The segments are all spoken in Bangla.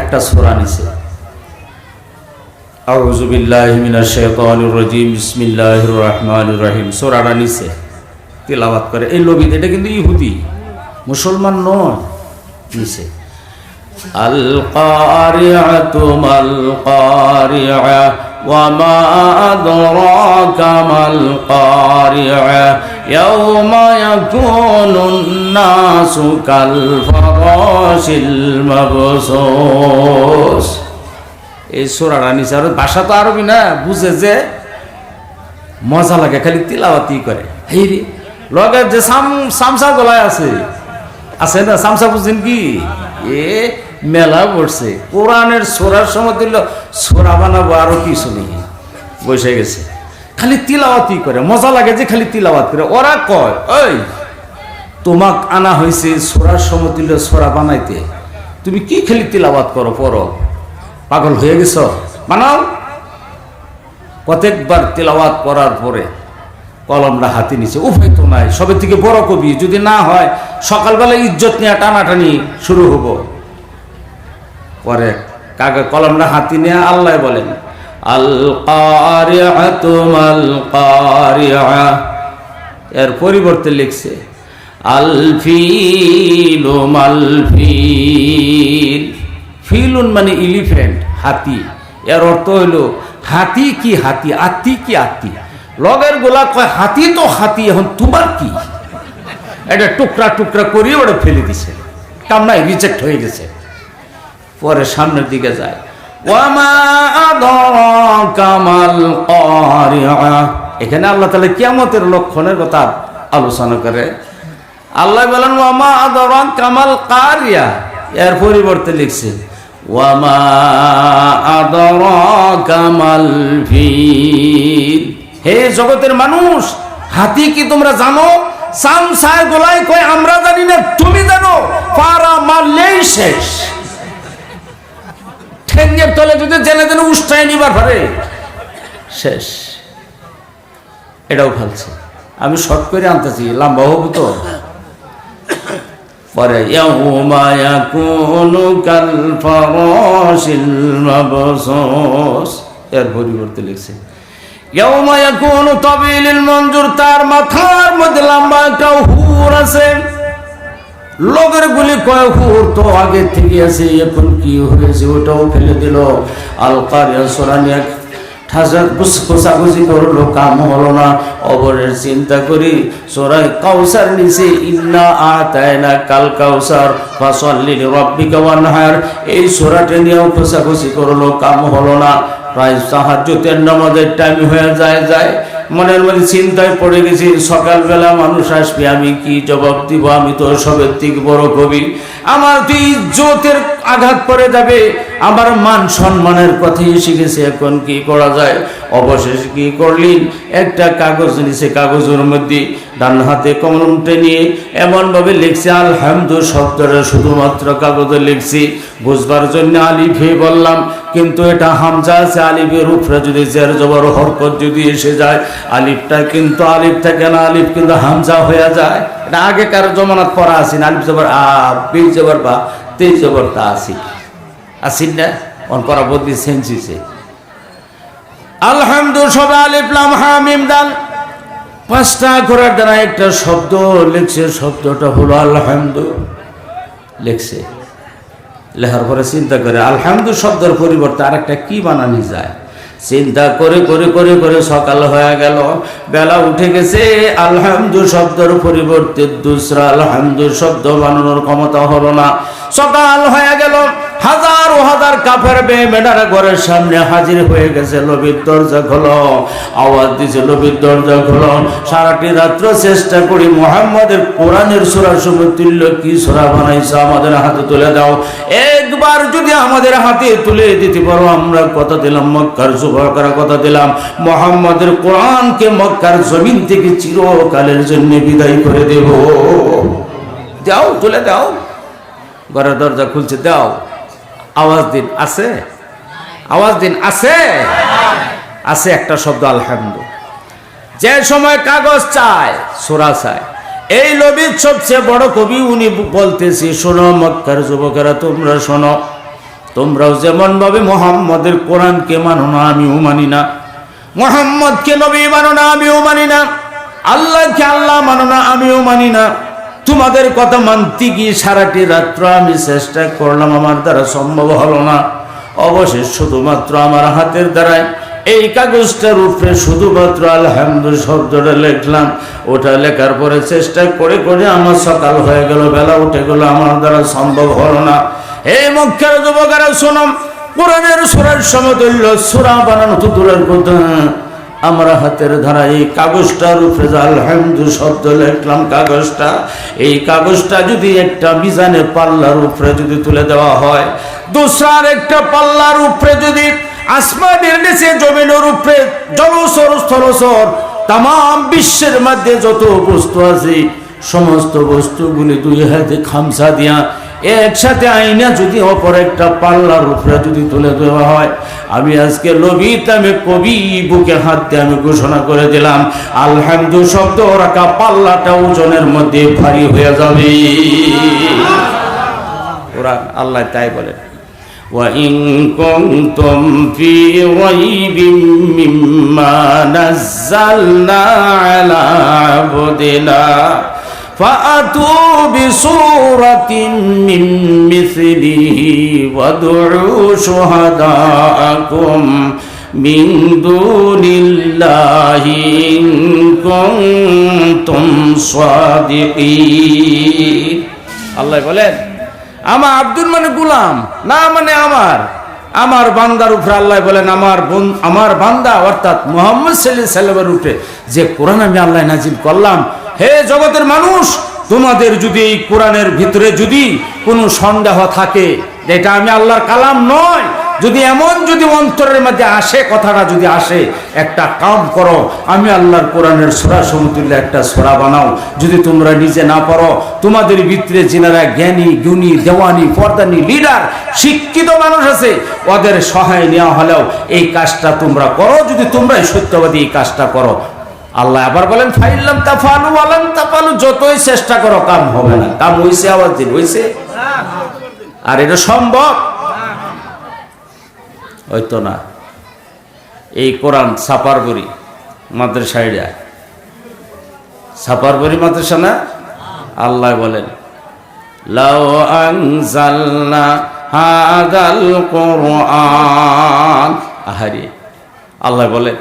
একটা সূরা নিছে। আউযু বিল্লাহি মিনাশ শাইতানির রাজিম, বিসমিল্লাহির রহমানির রহিম। সূরাটা নিছে, তিলাওয়াত করে। এই নবী, এটা কিন্তু ইহুদি, মুসলমান নয়। নিছে আল কারিআতু মাল কারিআ ওয়া মা আদরাকা মাল কারিআ ইয়াওমা ইয়াকুনুন নাসু কাল ফারাশিল মাবসুস। এই সূরাটা নিছে। আর ভাষা তো আরবি না, বুঝে যে মজা লাগে, খালি তিলাওয়াতই করে। এই রে লগে যে সামসা গলায় আছে না, সামসা বুঝছেন কি? এ মেলা পড়ছে কোরআনের সূরার সময় দিল সূরা বানাবো, আরো কিছু নেই, বসে গেছে খালি তিলাওয়াতই করে। মজা লাগে যে খালি তিলাওয়াত করে। ওরা কয়, ওই তোমাক আনা হয়েছে সূরার সময় দিল সূরা বানাইতে, তুমি কি খালি তিলাওয়াত করো? পড়ো, পাগল হয়ে গেছ? বানাও। প্রত্যেকবার তিলাওয়াত করার পরে কলমটা হাতে নিচে, উপায় তো নাই, সবের থেকে বড় কবি, যদি না হয় সকালবেলা ইজ্জত নিয়ে টানাটানি শুরু হবো। পরে কলমটা হাতে নিয়ে আল্লাহ বলেন আল কারিআতু মাল কারিআ। এর পরিবর্তে লিখছে আল ফিলু মাল ফিল। ফিলুন মানে এলিফ্যান্ট, হাতি। এর অর্থ হইল হাতি কি হাতি, আত্তি কি আত্তি। লগের গোলা কয় হাতি তো হাতি, এখন তোমার কি? এটা টুকরা টুকরা করিয়ে ওটা ফেলে দিছে, কামনায় রিজেক্ট হয়ে গেছে। পরে সামনের দিকে যায় ওয়ামা আদরাকা মাল কারিআ। এখানে আল্লাহ তাআলা কিয়ামতের লক্ষণের কথা আলোচনা করে। আল্লাহ বলেন ওয়ামা আদরাকা মাল কারিআ। এর পরিবর্তে লিখছে ওয়ামা আদরাকা মাল ফিল। হে জগতের মানুষ, হাতি কি তোমরা জানো? সামসায় গোলায় কয় আমরা জানি না, তুমি জানো। পারা মারলেই শেষ। ঠেঙ্গের তলে যদি জেনে জেনে উষ্টায় নিবার পারে, শেষ। এটাও ফেলছে। আমি শর্ট করে আনতেছি, লম্বা হবো তো। পরে ইয়াউমা ইয়াকুনু কাল ফারাশিল মাবসুস। এর পরিবর্তে লিখছে ইয়াউমা ইয়াকুনু তাবিলিল মনজুর। তার মাথার মধ্যে লম্বা একটা হুর আছে। লগের গুলি কয় হুর তো আগে থেকে আছে, এখন কি হয়েছে ওটাও ফেলে দিল। আল কারিআ সূরা নিয়ে কোসাকুসি করলো, কাম হলো না। অবরের চিন্তা করি সূরা কাউসার নিচে ইন্না আতাইনা কাল কাউসার ফাসাল্লি লিরাব্বিকা ওয়ানহার। এই সূরাটা নিয়েও কোসাকুসি করলো, কাম হলো না। প্রায় তাহাজ্জুদের নামাজের টাইম হয়ে যায়। মনের মধ্যে চিন্তায় পড়ে গেছি, সকালবেলা মানুষ আসবে, আমি কি জবাব দিব? আমি তো সবের থেকে বড় কবি, আমার তো ইজ্জতের আঘাত পড়ে যাবে, আমার মান সম্মানের কথাই এসে গেছে, এখন কি করা যায়? অবশেষে কি করলেন? একটা কাগজ নিছে, কাগজের মধ্যে ডান হাতে কলমটা নিয়ে এমনভাবে লিখছে আলহামদু শব্দটা শুধুমাত্র কাগজে লিখছি, বুঝবার জন্য আলিফে বললাম, কিন্তু এটা হামজা আছে। আলিফের উপরে যদি জের জবর হরকত যদি এসে যায়, আলিফটা কিন্তু আলিফ থাকে না, আলিফ কিন্তু হামজা হয়ে যায়। এটা আগেকার জমানাত পড়া আসিন, আলিফ জবর আ, বে জবর বা, তে জবর তা আসিন না, অন পড়া বদলি সেন্সিছে। আলহামদু সবে আলিফ লাম হা মিম দাল, পাঁচটা করার দ্বারা একটা শব্দ লিখছে, শব্দটা হলো আলহামদু। লিখছে, লেখার পরে চিন্তা করে আলহামদু শব্দের পরিবর্তে আরেকটা কি বানানো যায়। চিন্তা করে করে করে করে সকাল হয়ে গেল, বেলা উঠে গেছে। আলহামদু শব্দের পরিবর্তে দুসরা আলহামদু শব্দ বানানোর ক্ষমতা হলো না। সকাল হয়ে গেল, হাজার ও হাজার কাফের বেমেনারা ঘরের সামনে হাজির হয়ে গেছে। নবীর দরজা খোলো, আওয়াজ দিছে নবীর দরজা খোলো। সারাটি রাত্র চেষ্টা করি মুহাম্মাদের কোরআনের সূরা সমতুল্য কি সূরা বানাইছো আমাদের হাতে তুলে দাও। একবার যদি আমাদের হাতে তুলে দিতে পারো, আমরা কথা দিলাম, মক্কার জুবার করা কথা দিলাম, মুহাম্মাদের কোরআনকে মক্কার জমিন থেকে চিরকালের জন্য বিদায় করে দেব। দাও, তুলে দাও। ঘরের দরজা খুলছে, দাও, আওয়াজ দিন। আছে আওয়াজ দিন, আছে আছে একটা শব্দ আলহামদু। যে সময় কাগজ চায়, সূরা চায়, এই নবীর সবচেয়ে বড় কবি উনি বলতেছি, শোনো মক্কার যুবকেরা, তোমরা শোনো, তোমরাও যেমন ভাবে মুহাম্মদের কোরআনকে মানো না, আমিও মানি না। মুহাম্মদকে নবী মানো না, আমিও মানি না। আল্লাহকে আল্লাহ মানো না, আমিও মানি না। তোমাদের কথা মানতে গিয়ে সারাটি রাত্র আমি চেষ্টা করলাম, আমার দ্বারা সম্ভব হলো না। অবশেষ শুধুমাত্র আমার হাতের দ্বারাই এই কাগজটার উপরে শুধুমাত্র আলহামদু শব্দটা লিখলাম। ওটা লেখার পরে চেষ্টা করে করে আমার সকাল হয়ে গেল, বেলা উঠে গেল, আমার দ্বারা সম্ভব হলো না। এই মক্কার যুবকেরা শোনো, কোরআনের সূরার সমতুল্য সূরা বানানো তো দূরের কথা, আমার হাতের ধারা এই কাগজটার উপরে আলহামদু শব্দ লিখলাম, কাগজটা, এই কাগজটা যদি একটা মিজানে পাল্লার উপরে যদি তুলে দেওয়া হয়, দোসরার একটা পাল্লার উপরে যদি আসমানের নিচে জমিনের উপরে জলচর স্থলচর তাম বিশ্বের মধ্যে যত বস্তু আছে সমস্ত বস্তুগুলি দুই হাতে খামসা দিয়া একসাথে আইনা যদি অপর একটা পাল্লার উপরে যদি তুলে দেওয়া হয়, আমি আজকে লবিতে আমি কবি বুকে হাত দিয়ে আমি ঘোষণা করে দিলাম, আলহামদু শব্দ রাখা পাল্লাটা ওজনের মধ্যে ভারী হয়ে যাবে। কোরআন আল্লাহ তাই বলেন, وَإِن كُنتُمْ فِي رَيْبٍ مِّمَّا نَزَّلْنَا عَلَىٰ عَبْدِنَا فَأْتُوا بِسُورَةٍ مِّن مِّثْلِهِ وَادْعُوا شُهَدَاءَكُم مِّن دُونِ اللَّهِ إِن كُنتُمْ صَادِقِينَ। আল্লাহ বলেন, আমার আব্দুল মানে গুলাম না, মানে আমার বান্দার উপরে আল্লাহ বলেন, আমার বান্দা অর্থাৎ মুহাম্মদ সাল্লাল্লাহু আলাইহি ওয়াসাল্লামের উপরে যে কোরআন আমি আল্লাহ নাজিল করলাম, হে জগতের মানুষ, তোমাদের যদি এই কোরআনের ভিতরে যদি কোনো সন্দেহ থাকে এটা আমি আল্লাহর কালাম নয়, যদি এমন যদি অন্তরের মধ্যে আসে, কথাটা যদি আসে, একটা কাম করো, আমি আল্লাহর কোরআনের সূরা সমতুল্য একটা সূরা বানাও। যদি তোমরা নিজে না পারো, তোমাদের ভিতরে যিনারা জ্ঞানী গুণী দেওয়ানি পর্দানি লিডার শিক্ষিত মানুষ আছে, ওদের সহায় নেওয়া হলেও এই কাজটা তোমরা করো, যদি তোমরাই সত্যবাদী এই কাজটা করো। আল্লাহ আবার বলেন, ফাইল্লাম তাফালু ওয়ালান তাফালু, যতই চেষ্টা করো কাম হবে না। কাম হইছে, আওয়াজ দিন হইছে, আর এটা সম্ভব হয়তো না। এই কোরআন সাপারবরি মাদ্রাসায় যায়, সাপারবরি মাদ্রাসা না, আল্লাহ বলেন, লাউ আনজালনা হাদাল কুরআন, আহারে আল্লাহ বলেন,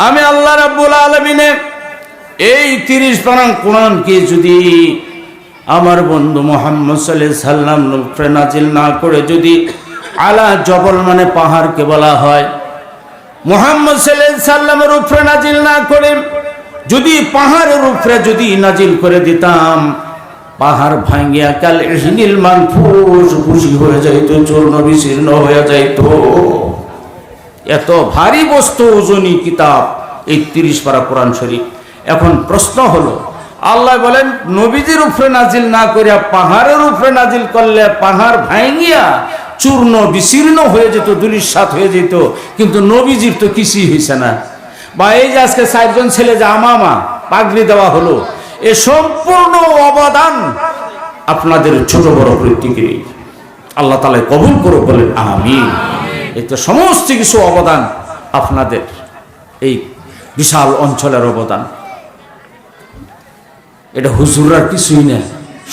আমি আল্লাহ রাব্বুল আলামিনে এই 30 পারা কোরআনকে যদি আমার বন্ধু মুহাম্মদ সাল্লাল্লাহু আলাইহি ওয়াসাল্লাম উপরে নাজিল না করে, যদি আলা জবল মানে পাহাড়কে বলা হয়, মুহাম্মদ সাল্লাল্লাহু আলাইহি ওয়াসাল্লামের উপরে নাজিল না করে যদি পাহাড়ের উপরে যদি নাজিল করে দিতাম, পাহাড় ভাঙ্গিয়া কাল ইহনিল মানফুস খুশি হয়ে যাইত, চূর্ণ বিচূর্ণ হয়ে যাইত। এত ভারী বস্তু ওজনী কিতাব এই 30 পারা কোরআন শরীফ। এখন প্রশ্ন হলো, আল্লাহ বলেন নবীজির উপরে নাজিল না করিয়া পাহাড়ের উপরে নাজিল করলে পাহাড় ভাঙ্গিয়া চূর্ণ বিচীর্ণ হয়ে যেত, দুলিশাত হয়ে যেত, কিন্তু নবীজির তো কিছুই হয়েছে না। বা এই যে আজকে 4 জন ছেলে যে আমামা পাগড়ি দেওয়া হলো, এ সম্পূর্ণ অবদান আপনাদের ছোট বড় প্রত্যেকের। আল্লাহ তাআলা কবুল করো, বলেন আমিন। এই তো সমস্ত কিছু অবদান আপনাদের, এই বিশাল অঞ্চলের অবদান, এটা হুজুররা কিছুই না,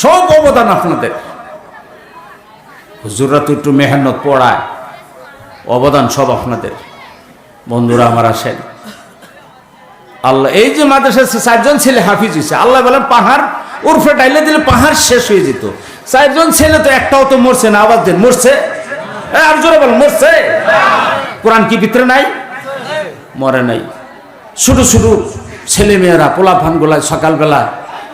সব অবদান আপনাদের। হুজুররা তো একটু মেহনত পড়ায়, অবদান সব আপনাদের। বন্ধুরা আমার আসেন, আল্লাহ এই যে মাদ্রাসায় 4 জন ছেলে হাফিজ হয়েছে, আল্লাহ বলেন পাহাড় উর্ফে ডাইলে দিলে পাহাড় শেষ হয়ে যেত। 4 জন ছেলে তো একটাও তো মরছে না, আওয়াজ দেন, মরছে? আর জোরে বল, মরছে? কোরআন কি ভিতরে নাই? মরে নাই। শুধু শুধু ছেলে মেয়েরা পোলাফান গোলায় সকালবেলা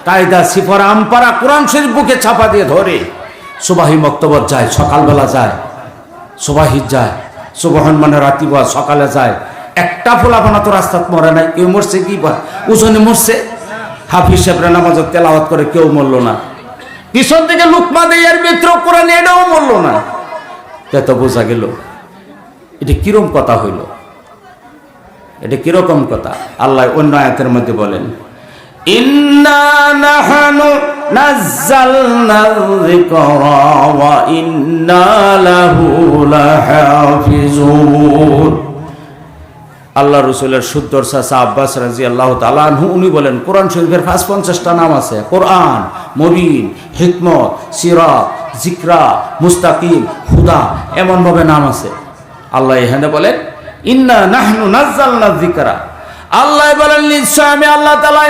কায়দা সিফারা আমপারা কোরআন শরীফ বুকে ছাপা দিয়ে ধরে সুবাহি মক্তবত যায়, সকালবেলা যায়, সুবাহি যায়, সুবহান মানে রাতিবা সকালে যায়। একটা পোলাপানা তো রাস্তাত মরে নাই। কেউ মরছে কি উজনে মরছে? হাফিজ সাহেবরা নামাজ তেলাওয়াত করে কেউ মরল না। পিছন থেকে লুকমা দেয়ার মিত্র কোরআন এটাও মরল না। তো বোঝা গেল এটা কিরকম কথা হইল, এটা কিরকম কথা। আল্লাহ অন্য আয়াতের মধ্যে বলেন, ইন্না নাহনু নাযালনা যিকরা ওয়া ইন্না লাহু লাহাফিজুন। আল্লাহ রসুলের সুদ্দর চাচা আব্বাস রাদিয়াল্লাহু তাআলা আনহু উনি বলেন, কোরআন শরীফের ৫৫টা নাম আছে। কোরআন, মুবিন, হিকমত, সিরাত, জিকরা, মুস্তাকিম, হুদা, এমনভাবে নাম আছে। আল্লাহ এখানে বলেন ইন্না নাহনু নাযালনা যিকরা, আল্লাহ বলেন নিশ্চয় আমি আল্লাহ তাআলা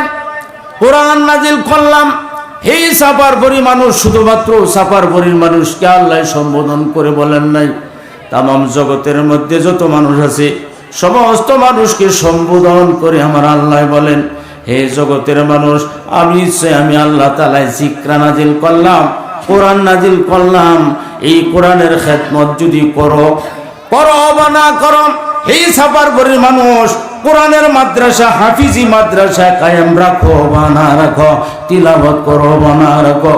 কোরআন নাজিল করলাম। এই সাফার বড়ি মানুষ, শুধুমাত্র সাফার বড়ির মানুষকে আল্লাহ সম্বোধন করে বলেন নাই, তামাম জগতের মধ্যে যত মানুষ আছে সমস্ত মানুষকে সম্বোধন করে আমার আল্লাহ বলেন, হে জগতের মানুষ, আমি আল্লাহ তাআলা জিকরা নাজিল করলাম, কোরআন নাজিল করলাম। এই কোরআনের খেদমত যদি করো বা না করো, এই সাফার বড়ির মানুষ কোরআনের মাদ্রাসা, হাফিজি মাদ্রাসা কায়েম রাখো বা না রাখো, তিলাওয়াত করো বা না রাখো,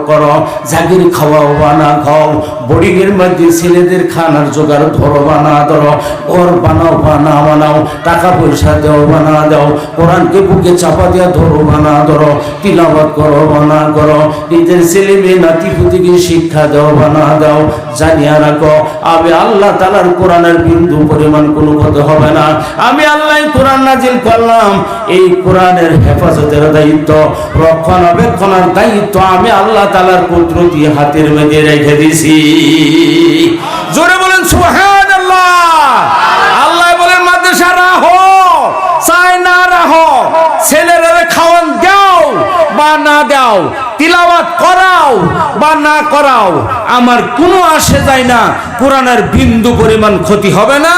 করো জাগির খাওয়াও বা না খাও, বোর্ডিংয়ের মধ্যে ছেলেদের খানার জোগাড় ধরো বা না ধরো, ঘর বানাও বা না বানাও, টাকা পয়সা দেও বা না দাও, কোরআনকে বুকে চাপা দিয়া ধরো বা না ধরো, তিলাওয়াত করো বা না করো, নিজের ছেলে মেয়ে নাতি পুতিকে শিক্ষা দেও বা না দাও, জানিয়া রাখো আমি আল্লাহ তাআলার কোরআনের বিন্দু পরিমাণ কোনো কথা হবে না। আমি আল্লাহ কোরআন নাজিল করলাম, এই কোরআনের হেফাজতের দায়িত্ব, রক্ষণাবেক্ষণের দায়িত্ব আমি আল্লাহ তাআলার কুদরতি হাতের মধ্যে রেখে দিছি। জোরে বলেন সুবহানাল্লাহ। আল্লাহ বলেন মাদ্রাসা রাখো, চাই না রাখো, ছেলেরা খাওয়ান দাও বা না দাও, তিলাওয়াত করাও বা না করাও, আমার কোনো আসে যায় না, কোরআনের বিন্দু পরিমাণ ক্ষতি হবে না।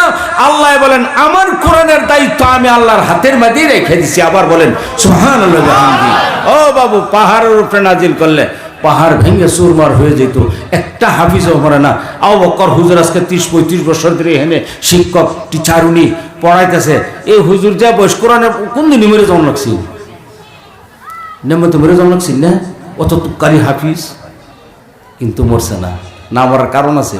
আল্লাহ বলেন আমার কোরআনের দায়িত্ব আমি আল্লাহর হাতের মধ্যে রেখে দিছি। আবার বলেন সুবহানাল্লাহ। ও বাবু, পাহাড়ের উপরে নাজিল করলে পাহাড় ভেঙে চুরমার হয়ে যেত, একটা হাফিজও মরে না। আবু বকর হুজুর আজকে ৩০-৩৫ বছর ধরে এখানে শিক্ষক, টিচার, উনি পড়াইতেছে। এই হুজুর যা বয়স, কোরআনে কোন দিন মরে জন্ম লাগছি, নেমতে মরে জন্ম লাগছি না, অত তুকারি হাফিজ, কিন্তু মরছে না। না মরার কারণ আছে,